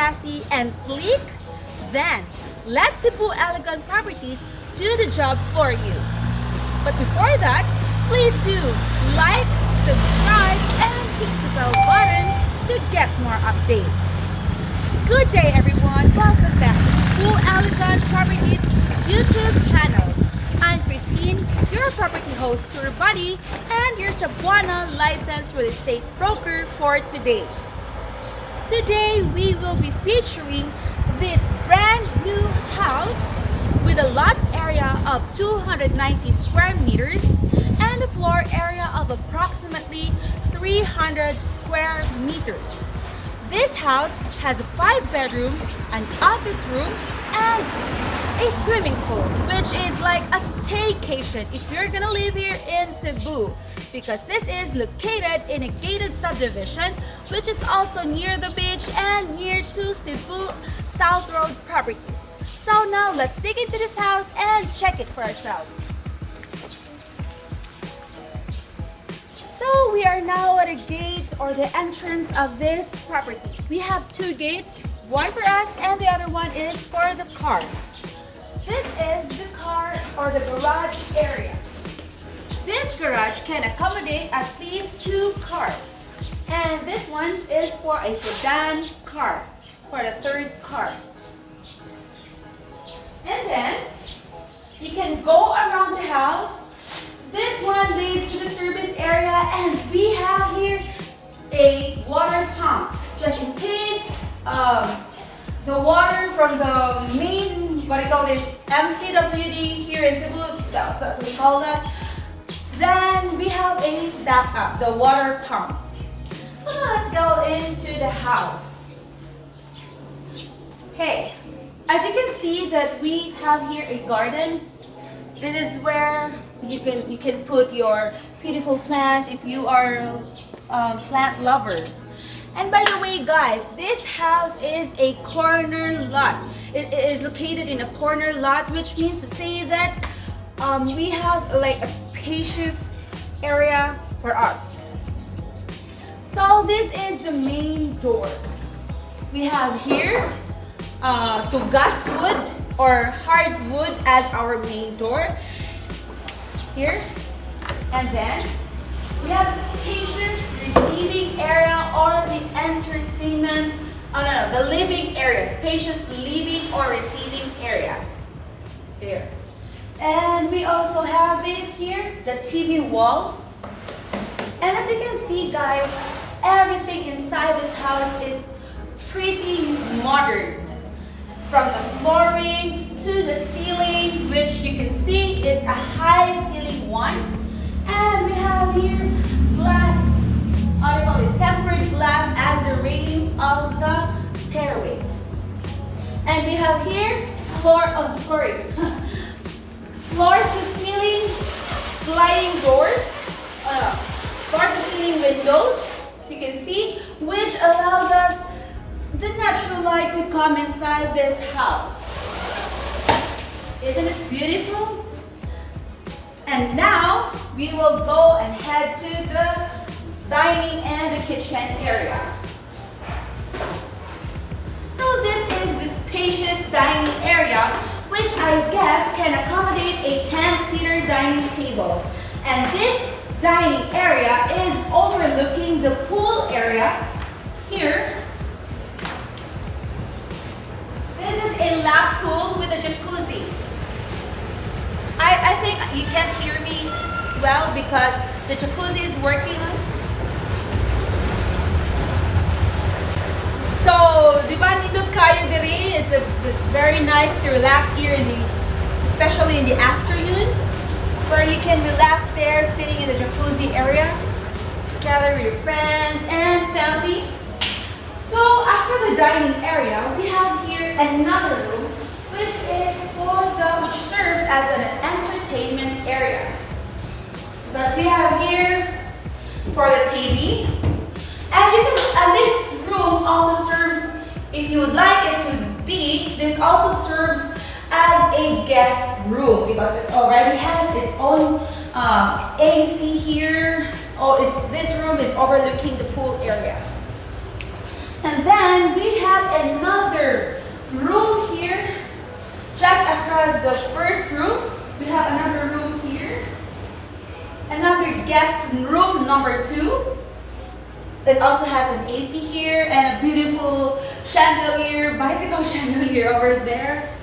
classy and sleek? Then let Cebu Elegant Properties do the job for you. But before that, please do like, subscribe, and hit the bell button to get more updates. Good day everyone, welcome back to Cebu Elegant Properties YouTube channel. I'm Christine, your property host tour buddy and your Cebuana licensed real estate broker for today. Today we will be featuring this brand new house with a lot area of 290 square meters and a floor area of approximately 300 square meters. This house has a 5-bedroom, an office room, and a swimming pool, which is like a staycation if you're gonna live here in Cebu, because this is located in a gated subdivision, which is also near the beach and near to Cebu South Road properties. So now let's dig into this house and check it for ourselves. So we are now at a gate or the entrance of this property. We have two gates, one for us and the other one is for the car. This is the car or the garage area. This garage can accommodate at least 2 cars. And this one is for a sedan car, for the 3rd car. And then you can go around the house. This one leads to the service area and we have here a water pump just in case the water from the main, what I call this, MCWD here in Cebu, that's what we call that. Then we have a backup, the water pump. So now let's go into the house. Hey, as you can see that we have here a garden. This is where you can put your beautiful plants if you are a plant lover. And by the way guys, this house is a corner lot. It is located in a corner lot, which means to say that we have like a spacious area for us. So this is the main door. We have here tugas wood or hardwood as our main door here, and then we have a spacious receiving area or the entertainment, the living area, spacious living or receiving area there. And we also have this here, the TV wall. And as you can see guys, everything inside this house is pretty modern. From the flooring to the ceiling, which you can see it's a high ceiling one. And we have here glass, what do you call it, tempered glass as the railings of the stairway. And we have here floor to ceiling sliding doors, floor to ceiling windows, as you can see, which allows us the natural light to come inside this house. Isn't it beautiful? And now we will go and head to the dining and the kitchen area. So this is the spacious dining area, which I guess can accommodate a 10-seater dining table. And this dining area is overlooking the pool area here. This is a lap pool with a jacuzzi. I think you can't hear me well because the jacuzzi is working. So, di ba nindot kayo diri? It's very nice to relax here especially in the afternoon, where you can relax there sitting in the jacuzzi area together with your friends and family. So after the dining area, we have here another room, which serves as an entertainment area. But we have here for the TV, and this room also serves, if you would like it to be, this also serves as a guest room because it already has its own AC here. This room is overlooking the pool area. And then we have another room here, just across the first room. We have another room here. Another guest room number 2. It also has an AC here and a beautiful chandelier, bicycle chandelier over there.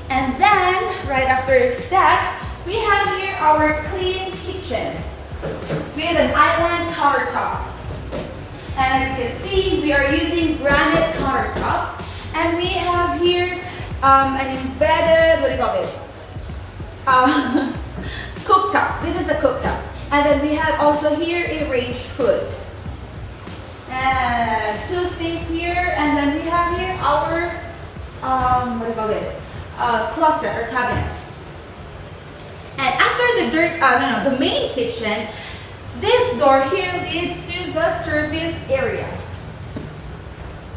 And then, right after that, we have here our clean kitchen with an island countertop. And as you can see, we are using granite countertop. And we have here an embedded, what do you call this? Cooktop. This is the cooktop. And then we have also here a range hood. And 2 sinks here. And then we have here our, what do you call this? Closet or cabinets. And after the main kitchen, this door here leads to the service area.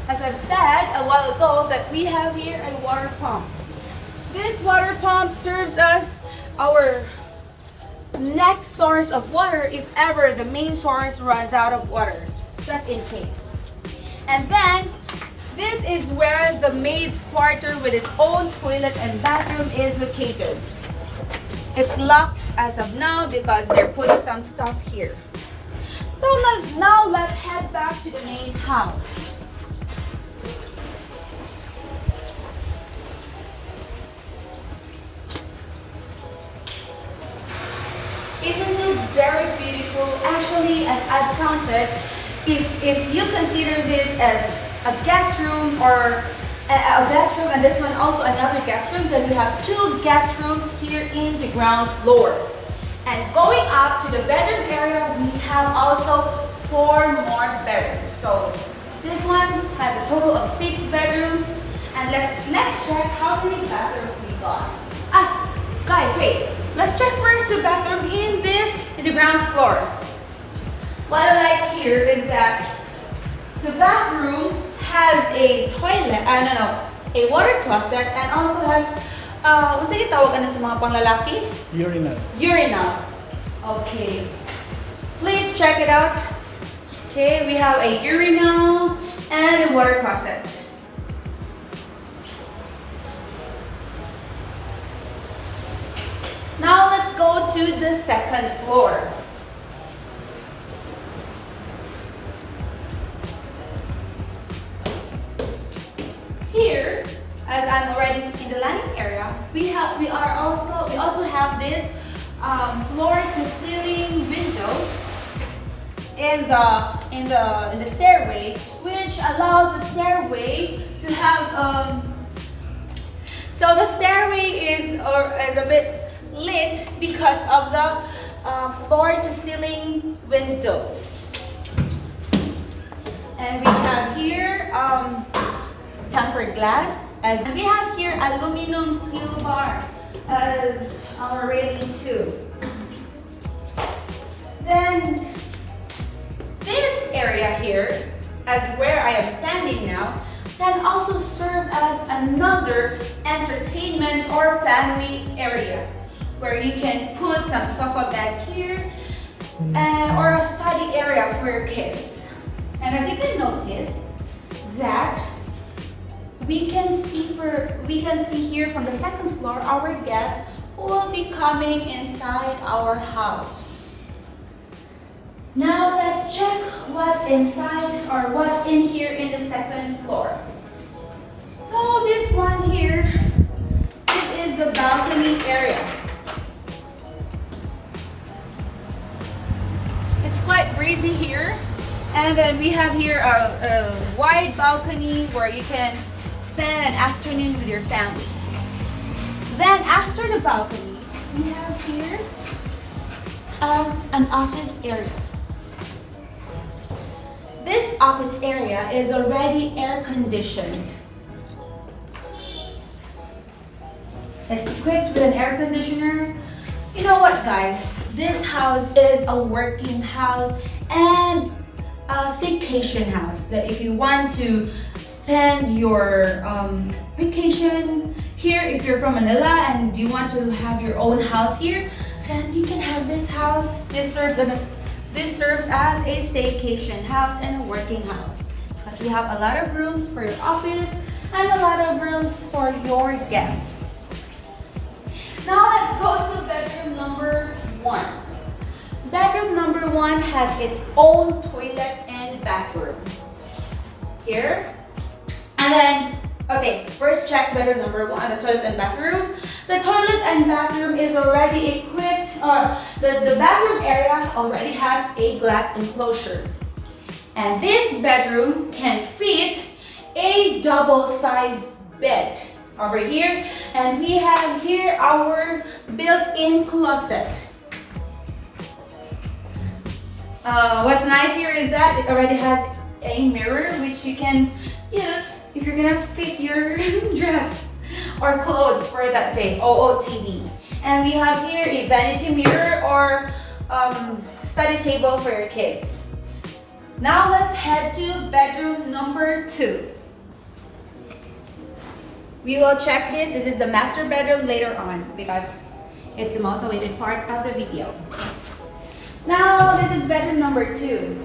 As I've said a while ago, that we have here a water pump. This water pump serves us our next source of water if ever the main source runs out of water, just in case. And then this is where the maid's quarter with its own toilet and bathroom is located. It's locked as of now because they're putting some stuff here. So now let's head back to the main house. Isn't this very beautiful? Actually, as I've counted, if you consider this as a guest room or a guest room and this one also another guest room, then we have 2 guest rooms here in the ground floor. And going up to the bedroom area, we have also 4 more bedrooms. So this one has a total of 6 bedrooms. And let's check how many bathrooms we got. Guys, wait. Let's check first the bathroom in the ground floor. What I like here is that the bathroom has a toilet, a water closet, and also has, what's it tawag sa mga panglalaki? Urinal. Urinal. Okay. Please check it out. Okay, we have a urinal and a water closet. Now let's go to the second floor. Here, as I'm already in the landing area, we also have this floor to ceiling windows in the stairway, which allows the stairway to have so the stairway is a bit lit because of the floor to ceiling windows. And we have here tempered glass, and we have here aluminum steel bar as our railing too. Then this area here, as where I am standing now, can also serve as another entertainment or family area, where you can put some sofa bed here or a study area for your kids. And as you can notice that we can see here from the second floor our guests who will be coming inside our house. Now let's check what's inside or what's in here in the second floor. So this one here, this is the balcony area. It's quite breezy here, and then we have here a wide balcony where you can spend an afternoon with your family. Then after the balcony, we have here an office area. This office area is already air conditioned. It's equipped with an air conditioner. You know what, guys? This house is a working house and a staycation house. That if you want to spend your vacation here, if you're from Manila and you want to have your own house here, then you can have this house. This serves as a staycation house and a working house. Because because you have a lot of rooms for your office and a lot of rooms for your guests. Now let's go to bedroom number 1. Bedroom number 1 has its own toilet and bathroom. Here. And then, okay, first check bedroom number 1, the toilet and bathroom. The toilet and bathroom is already equipped, the bathroom area already has a glass enclosure. And this bedroom can fit a double-sized bed over here. And we have here our built-in closet. What's nice here is that it already has a mirror which you can use if you're gonna fit your dress or clothes for that day, OOTD. And we have here a vanity mirror or study table for your kids. Now let's head to bedroom number 2. We will check this. This is the master bedroom later on because it's the most awaited part of the video. Now this is bedroom number 2.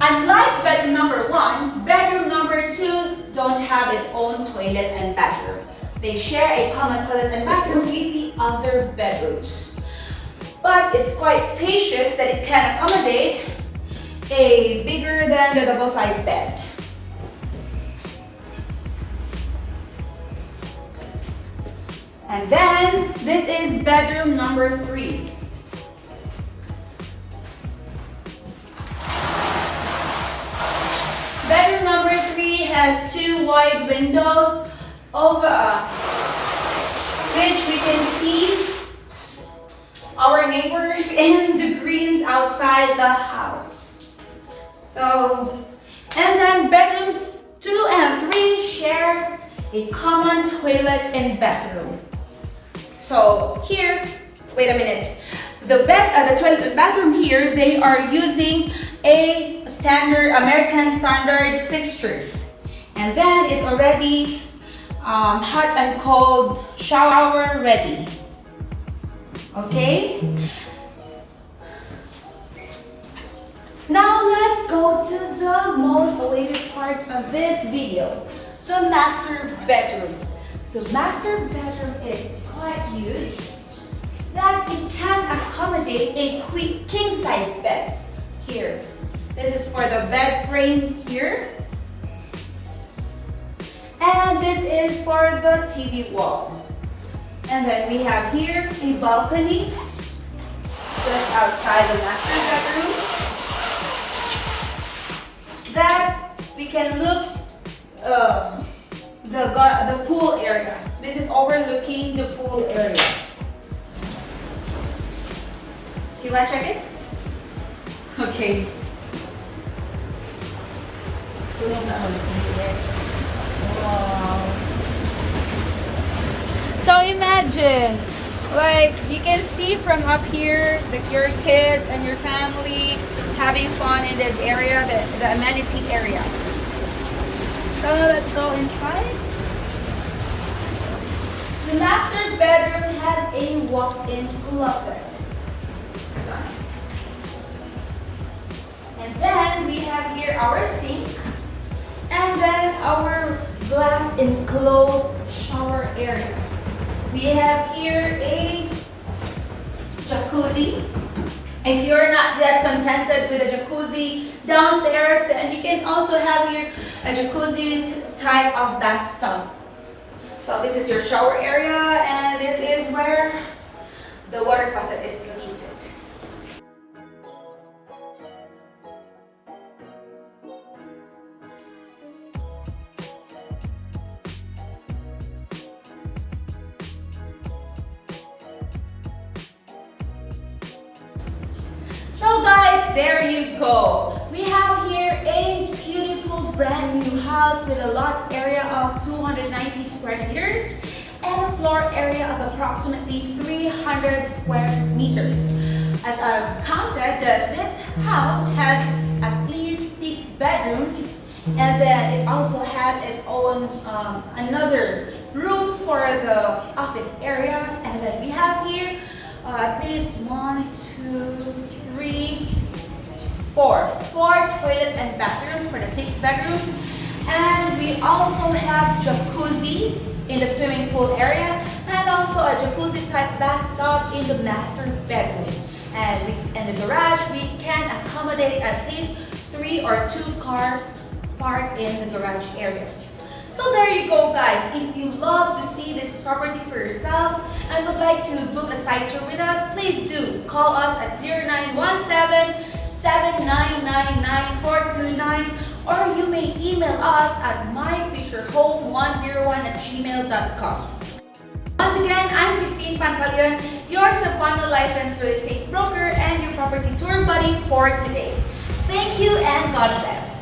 Unlike bedroom number 1, bedroom number 2 don't have its own toilet and bathroom. They share a common toilet and bathroom with the other bedrooms. But it's quite spacious that it can accommodate a bigger than the double-sized bed. And then this is bedroom number 3. Bedroom number 3 has 2 wide windows over which we can see our neighbors and the greens outside the house. So, and then bedrooms 2 and 3 share a common toilet and bathroom. So here, wait a minute. The toilet and bathroom here, they are using a standard American standard fixtures, and then it's already hot and cold shower ready. Okay. Now let's go to the most awaited part of this video, the master bedroom. The master bedroom is quite huge that it can accommodate a king-size bed. Here, this is for the bed frame here, and this is for the TV wall. And then we have here a balcony just outside the master bedroom that we can look the pool area. This is overlooking the pool area. Do you want to check it? Okay. Wow. So imagine, like you can see from up here, your kids and your family having fun in this area, the amenity area. So let's go inside. The master bedroom has a walk-in closet. And then we have here our sink, and then our glass enclosed shower area. We have here a jacuzzi. If you're not yet contented with a jacuzzi downstairs, then you can also have here a jacuzzi type of bathtub. So this is your shower area, and this is where the water closet is located. So guys, there you go. We have here a beautiful brand new house with a lot area of 290 square meters and a floor area of approximately 300 square meters. As I've counted, this house has at least 6 bedrooms, and then it also has its own another room for the office area, and then we have here at least 1, 2, 3, four toilet and bathrooms for the 6 bedrooms. And we also have jacuzzi in the swimming pool area, and also a jacuzzi type bathtub in the master bedroom. And in the garage, we can accommodate at least 3 or 2 car parked in the garage area. So there you go, guys. If you love to see this property for yourself and would like to book a site tour with us, please do call us at 0917-7999-429, or you may email us at myfuturehome101@gmail.com. Once again, I'm Christine Pantaleon, your Cebuano licensed real estate broker and your property tour buddy for today. Thank you and God bless.